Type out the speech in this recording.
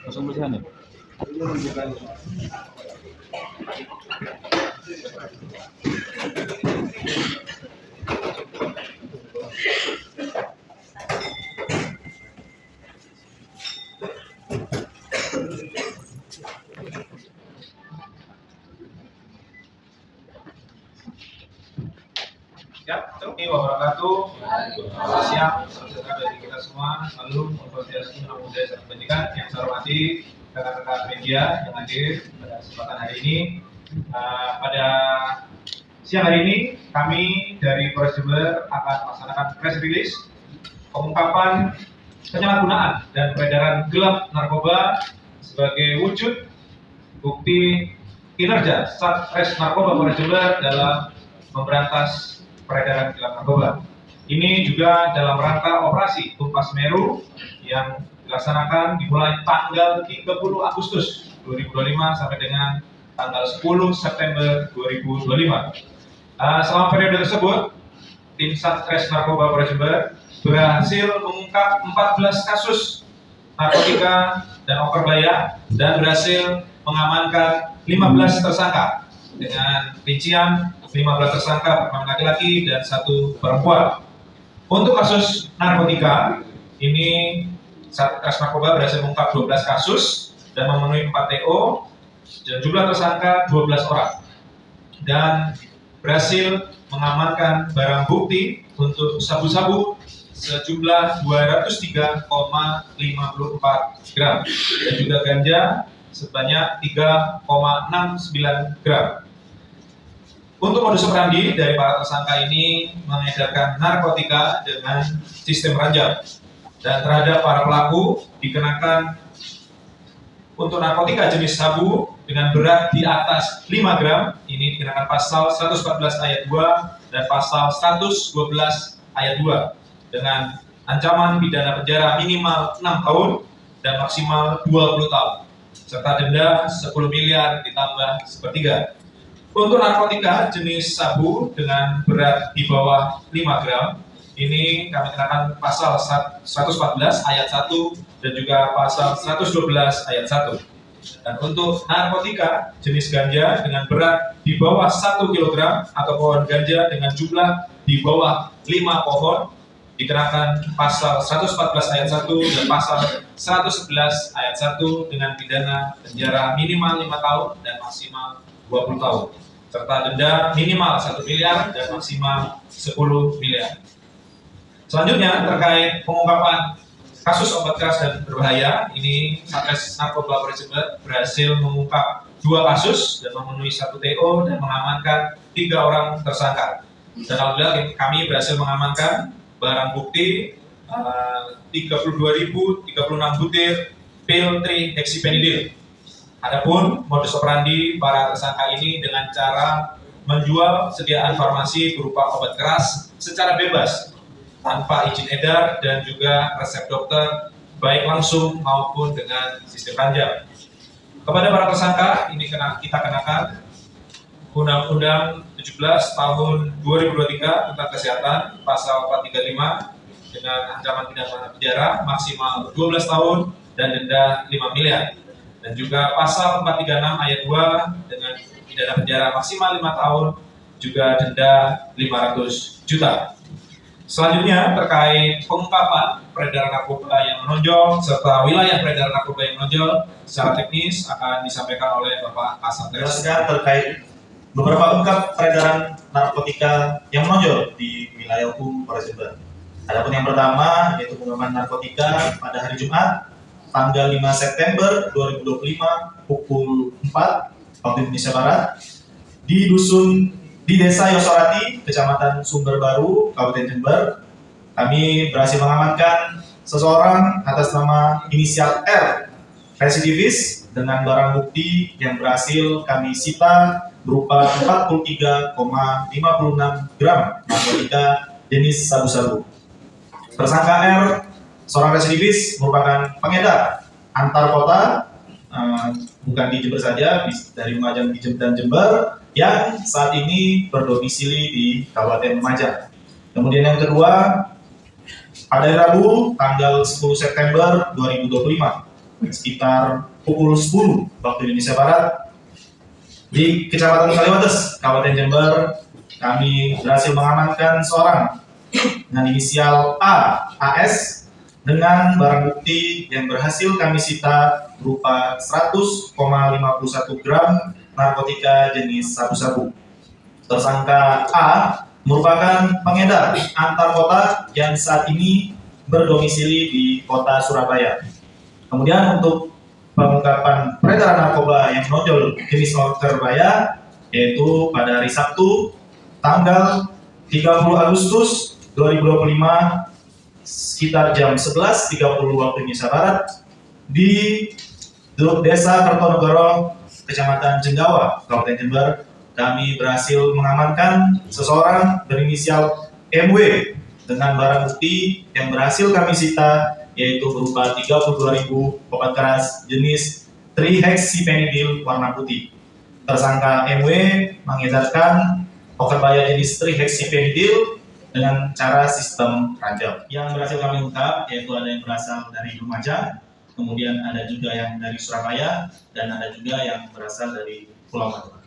Langsung bersihan ya? Assalamualaikum wabarakatuh. Selamat siang, saudara dari kita semua. Salam Asosiasi Anak Muda dan Pendidikan yang saya hormati rekan-rekan media yang hadir pada kesempatan hari ini. Pada siang hari ini kami dari Polres Jember akan melaksanakan press release pengungkapan penyalahgunaan dan peredaran gelap narkoba sebagai wujud bukti kinerja Satres Narkoba Polres Jember dalam memberantas peredaran gelap narkoba. Ini juga dalam rangka operasi Tumpas Meru yang dilaksanakan dimulai tanggal 30 Agustus 2025 sampai dengan tanggal 10 September 2025. Selama periode tersebut, tim Satres Narkoba Polres Jember berhasil mengungkap 14 kasus narkotika dan operbaya dan berhasil mengamankan 15 tersangka dengan rincian 15 tersangka perempuan laki-laki dan 1 perempuan. Untuk kasus narkotika, ini Satres Narkoba berhasil mengungkap 12 kasus dan memenuhi 4 TO dan jumlah tersangka 12 orang. Dan berhasil mengamankan barang bukti untuk sabu-sabu sejumlah 203,54 gram dan juga ganja sebanyak 3,69 gram. Untuk modus operandi dari para tersangka ini mengedarkan narkotika dengan sistem ranjau, dan terhadap para pelaku dikenakan untuk narkotika jenis sabu dengan berat di atas 5 gram ini dikenakan pasal 114 ayat 2 dan pasal 112 ayat 2 dengan ancaman pidana penjara minimal 6 tahun dan maksimal 20 tahun serta denda 10 miliar ditambah sepertiga. Untuk narkotika jenis sabu dengan berat di bawah 5 gram, ini kami kenakan pasal 114 ayat 1 dan juga pasal 112 ayat 1. Dan untuk narkotika jenis ganja dengan berat di bawah 1 kg atau pohon ganja dengan jumlah di bawah 5 pohon, dikenakan pasal 114 ayat 1 dan pasal 111 ayat 1 dengan pidana penjara minimal 5 tahun dan maksimal 20 tahun. Serta denda minimal 1 miliar dan maksimal 10 miliar. Selanjutnya terkait pengungkapan kasus obat keras dan berbahaya, ini Satres Narkoba Polres Jember berhasil mengungkap 2 kasus dan memenuhi 1 TO dan mengamankan 3 orang tersangka. Dan alhamdulillah kami berhasil mengamankan barang bukti 32.036 butir pil trihexyphenidyl. Adapun modus operandi para tersangka ini dengan cara menjual sediaan farmasi berupa obat keras secara bebas tanpa izin edar dan juga resep dokter baik langsung maupun dengan sistem ranjau. Kepada para tersangka ini kita kenakan Undang-Undang 17 tahun 2023 tentang kesehatan pasal 435 dengan ancaman pidana penjara maksimal 12 tahun dan denda 5 miliar. Dan juga pasal 436 ayat 2 dengan pidana penjara maksimal 5 tahun juga denda 500 juta. Selanjutnya terkait pengungkapan peredaran narkoba yang menonjol serta wilayah peredaran narkoba yang menonjol secara teknis akan disampaikan oleh Bapak Kasatgas. Terkait beberapa ungkap peredaran narkotika yang menonjol di wilayah hukum Polres Jember. Adapun yang pertama yaitu pengaman narkotika pada hari Jumat tanggal 5 September 2025 pukul 4 waktu Indonesia Barat di Desa Yosorati, Kecamatan Sumber Baru, Kabupaten Jember. Kami berhasil mengamankan seseorang atas nama inisial R, residivis, dengan barang bukti yang berhasil kami sita berupa 43,56 gram narkotika jenis sabu-sabu. Tersangka R, seorang residivis, merupakan pengedar antar kota, bukan di Jember saja, dari Lumajang dan Jember, yang saat ini berdomisili di Kabupaten Lumajang. Kemudian yang kedua, pada Rabu tanggal 10 September 2025, sekitar pukul 10 waktu Indonesia Barat di Kecamatan Kaliwates, Kabupaten Jember. Kami berhasil mengamankan seorang dengan inisial AS dengan barang bukti yang berhasil kami sita berupa 100,51 gram narkotika jenis sabu-sabu. Tersangka A merupakan pengedar antar kota yang saat ini berdomisili di kota Surabaya. Kemudian untuk pengungkapan peredaran narkoba yang menonjol jenis Surabaya, yaitu pada hari Sabtu tanggal 30 Agustus 2025 sekitar jam 11.30 waktu Indonesia Barat di Desa Kertonegoro, Kecamatan Jenggawa, Kabupaten Jember. Kami berhasil mengamankan seseorang berinisial MW dengan barang bukti yang berhasil kami sita, yaitu berupa 32.000 obat keras jenis trihexyphenidyl warna putih. Tersangka MW mengedarkan obat bahaya jenis trihexyphenidyl dengan cara sistem ranjau. Yang berhasil kami ungkap yaitu ada yang berasal dari Lumajang, kemudian ada juga yang dari Surabaya, dan ada juga yang berasal dari Pulau Madura.